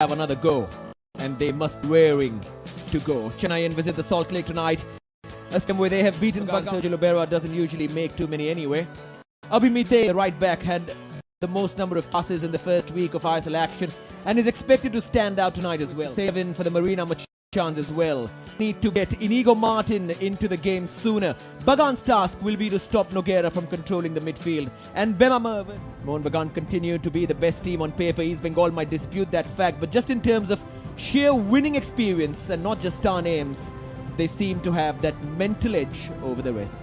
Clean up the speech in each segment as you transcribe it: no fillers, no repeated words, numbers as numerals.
have another go, and they must be raring to go. Chennaiyin visit the Salt Lake tonight, a team where they have beaten Bagan. Sergio Lobera doesn't usually make too many anyway. Dimitri, the right back, had the most number of passes in the first week of ISL action and is expected to stand out tonight as well. 7 for the Marina chance as well. Need to get Inigo Martin into the game sooner. Bagan's task will be to stop Nogueira from controlling the midfield. And Mohun Bagan continue to be the best team on paper. East Bengal might dispute that fact, but just in terms of sheer winning experience and not just star names, they seem to have that mental edge over the rest.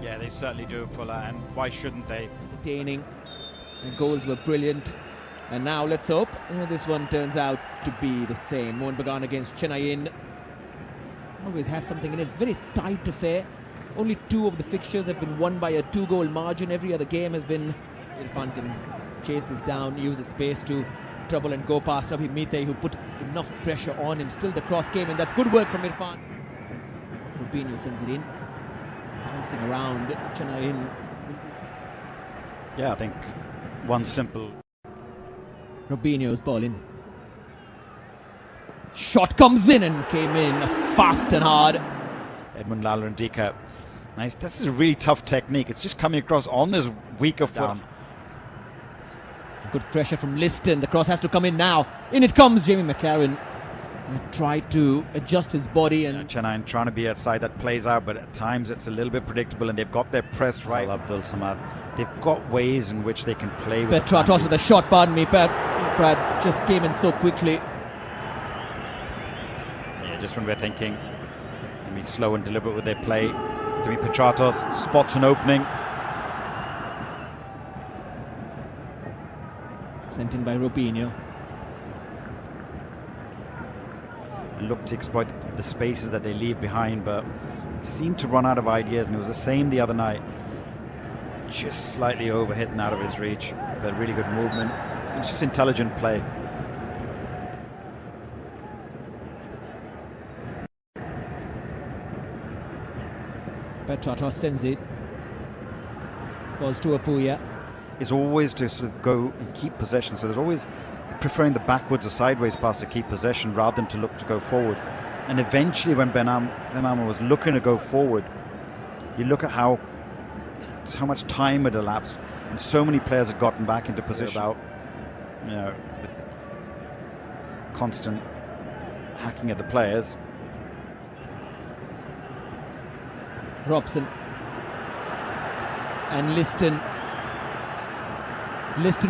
Yeah, they certainly do, Pulla, and why shouldn't they? Entertaining. The goals were brilliant. And now let's hope this one turns out to be the same. Mohun Bagan against Chennaiyin always has something in it. It's a very tight affair. Only 2 of the fixtures have been won by a 2-goal margin. Every other game has been... Irfan can chase this down, use his space to trouble and go past Dimitri, who put enough pressure on him. Still the cross came in. That's good work from Irfan. Rubinho sends it in. Bouncing around Chennaiyin. Yeah, I think one simple... Rubinho's ball in. Shot comes in and came in fast and hard. Edmund Lalarandika. Nice. This is a really tough technique. It's just coming across on this weaker foot. Good pressure from Liston. The cross has to come in now. In it comes Jamie Maclaren. Tried to adjust his body and Chennaiyin trying to be a side that plays out, but at times it's a little bit predictable, and they've got their press right. Abdul Samad. They've got ways in which they can play with Petratos with a shot, pardon me. Brad just came in so quickly. Yeah, just when we're thinking, be slow and deliberate with their play. Dimitri Petratos spots an opening. Sent in by Rubinho. And look to exploit the spaces that they leave behind, but seem to run out of ideas, and it was the same the other night. Just slightly overhit and out of his reach, but really good movement. It's just intelligent play. Petratos sends it. Falls to Apuya. Is always to sort of go and keep possession, so there's always preferring the backwards or sideways pass to keep possession rather than to look to go forward. And eventually when Benama was looking to go forward, you look at how much time had elapsed and so many players had gotten back into position. About the constant hacking at the players. Robson and Liston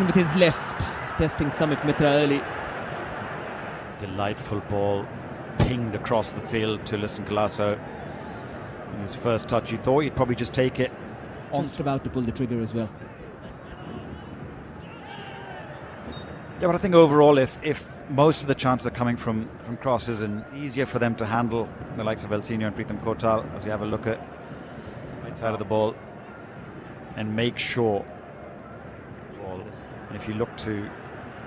with his left, testing Samik Mitra early. Delightful ball pinged across the field to Liston Colasso. In his first touch, you thought he'd probably just take it. Just about to pull the trigger as well. Yeah, but I think overall, if most of the chances are coming from crosses, and easier for them to handle the likes of El Senior and Pritham Kotal, as we have a look at right side of the ball and make sure. And if you look to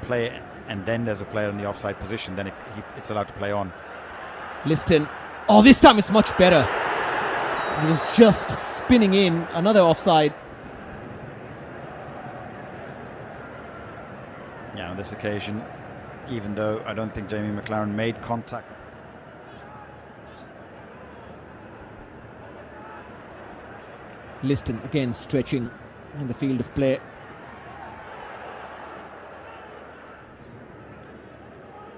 play it and then there's a player in the offside position, then it's allowed to play on. Liston. Oh, this time it's much better. It was just spinning in. Another offside. Yeah, on this occasion, even though I don't think Jamie Maclaren made contact. Liston again stretching in the field of play.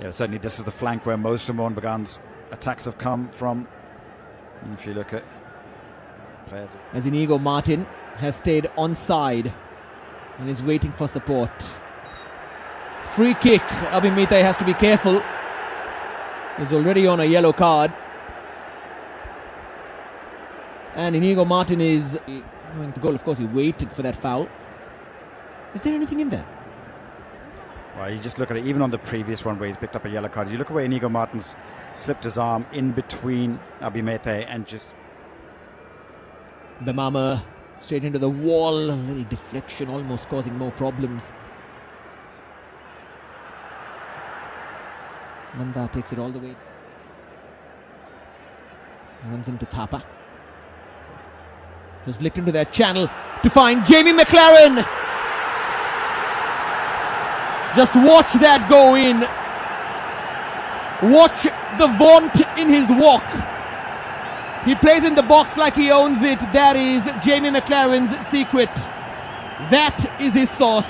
Yeah, certainly this is the flank where most of Mohun Bagan's attacks have come from. And if you look at players, as Inigo Martin has stayed onside and is waiting for support. Free kick. Dimitri has to be careful. He's already on a yellow card. And Inigo Martin is going to goal. Of course, he waited for that foul. Is there anything in there? Well, you just look at it, even on the previous one where he's picked up a yellow card. You look at where Inigo Martin's slipped his arm in between Dimitri and just... Bemama straight into the wall. A little deflection, almost causing more problems. Manda takes it all the way. Runs into Thapa. Just licked into their channel to find Jamie Maclaren. Just watch that go in. Watch the vaunt in his walk. He plays in the box like he owns it. That is Jamie Maclaren's secret. That is his sauce.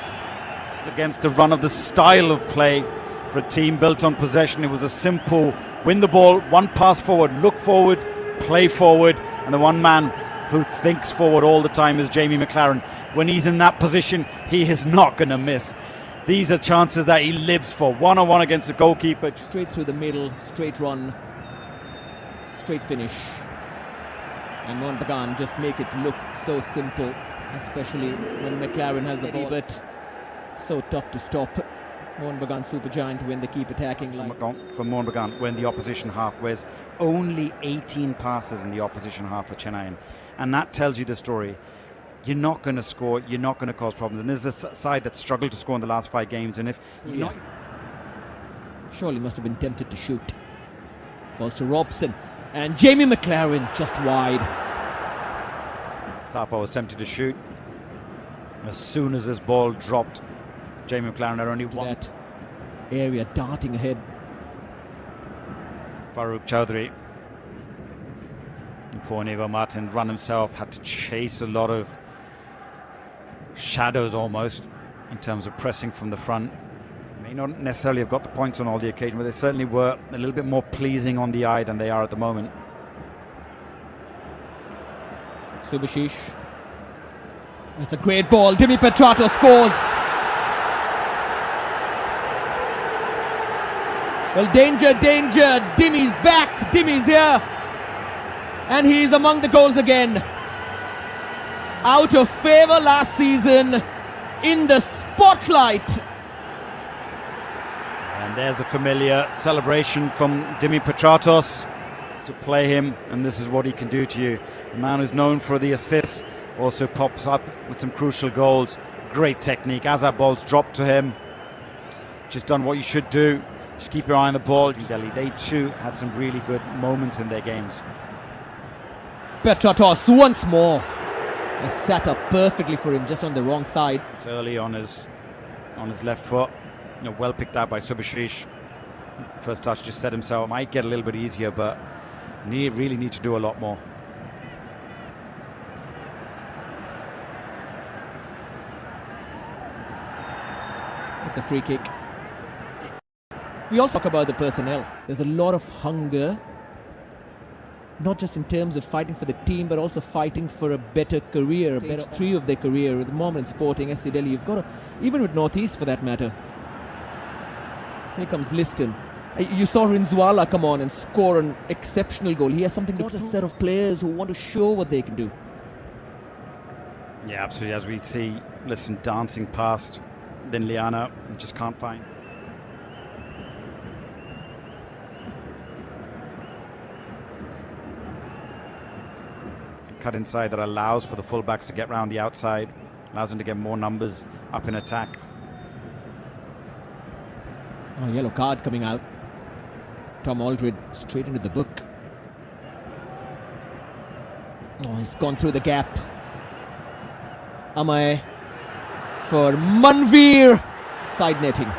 Against the run of the style of play for a team built on possession, it was a simple win the ball, one pass forward, look forward, play forward, and the one man who thinks forward all the time is Jamie Maclaren. When he's in that position, he is not going to miss. These are chances that he lives for. One-on-one against the goalkeeper. Straight through the middle, straight run, straight finish. And Mohun Bagan just make it look so simple, especially when Maclaren has the ball, but so tough to stop. Mohun Bagan Super Giant when they keep attacking. For Mohun Bagan, when the opposition half wears only 18 passes in the opposition half for Chennaiyin. And that tells you the story. You're not going to score, you're not going to cause problems. And this is a side that struggled to score in the last 5 games. And if you're not... Surely must have been tempted to shoot. Falls to Robson. And Jamie Maclaren just wide. Thapa was tempted to shoot. As soon as this ball dropped, Jamie Maclaren had only one. That area darting ahead. Farooq Chowdhury. Poor Nigo Martin run himself, had to chase a lot of shadows almost in terms of pressing from the front. May not necessarily have got the points on all the occasion, but they certainly were a little bit more pleasing on the eye than they are at the moment. Subhashish. It's a great ball. Dimitri Petratos scores. Well, danger, danger. Dimmy's back. Dimmy's here. And he's among the goals again. Out of favour last season, in the spotlight. And there's a familiar celebration from Dimitri Petratos to play him, and this is what he can do to you. The man who's known for the assists also pops up with some crucial goals. Great technique. As that ball's dropped to him, just done what you should do. Just keep your eye on the ball. They too had some really good moments in their games. Petratos once more. It sat up perfectly for him, just on the wrong side. It's early on his left foot. Well picked out by Subhashish. First touch just set himself. Might get a little bit easier, but really need to do a lot more. It's a free kick. We also talk about the personnel. There's a lot of hunger, not just in terms of fighting for the team, but also fighting for a better career, a better 3 of their career. With the Moment Sporting, SC Delhi, you've got to, even with Northeast for that matter. Here comes Liston. You saw Rinzwala come on and score an exceptional goal. He has something, not a set of players who want to show what they can do. Yeah, absolutely. As we see Liston dancing past, then Liana just can't find. Cut inside that allows for the fullbacks to get round the outside, allows them to get more numbers up in attack. Oh, yellow card coming out. Tom Aldred straight into the book. Oh, he's gone through the gap. Amay for Manveer. Side netting.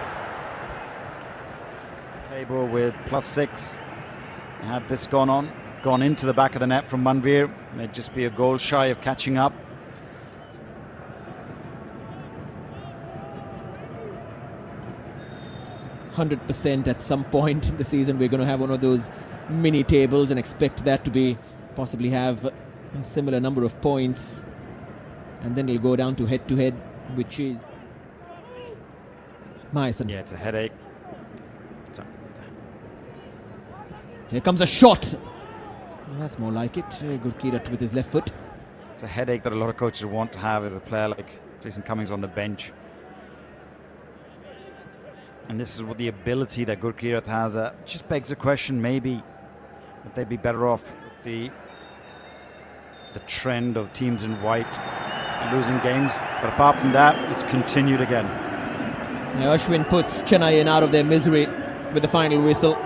Table with +6. Had this gone into the back of the net from Manveer, they'd just be a goal shy of catching up. %100% at some point in the season we're going to have one of those mini tables and expect that to be possibly have a similar number of points, and then it'll go down to head, which is Myson. Yeah, it's a headache. Here comes a shot. Well, that's more like it. Very good Kirat with his left foot. It's a headache that a lot of coaches want to have as a player like Jason Cummings on the bench. And this is what the ability that Gurkirat has. Just begs the question, maybe that they'd be better off with the trend of teams in white losing games. But apart from that, it's continued again. Now Ashwin puts Chennaiyin out of their misery with the final whistle.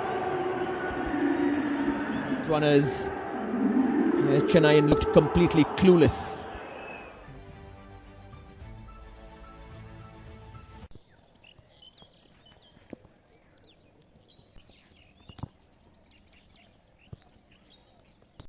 Runners. Chennaiyin looked completely clueless.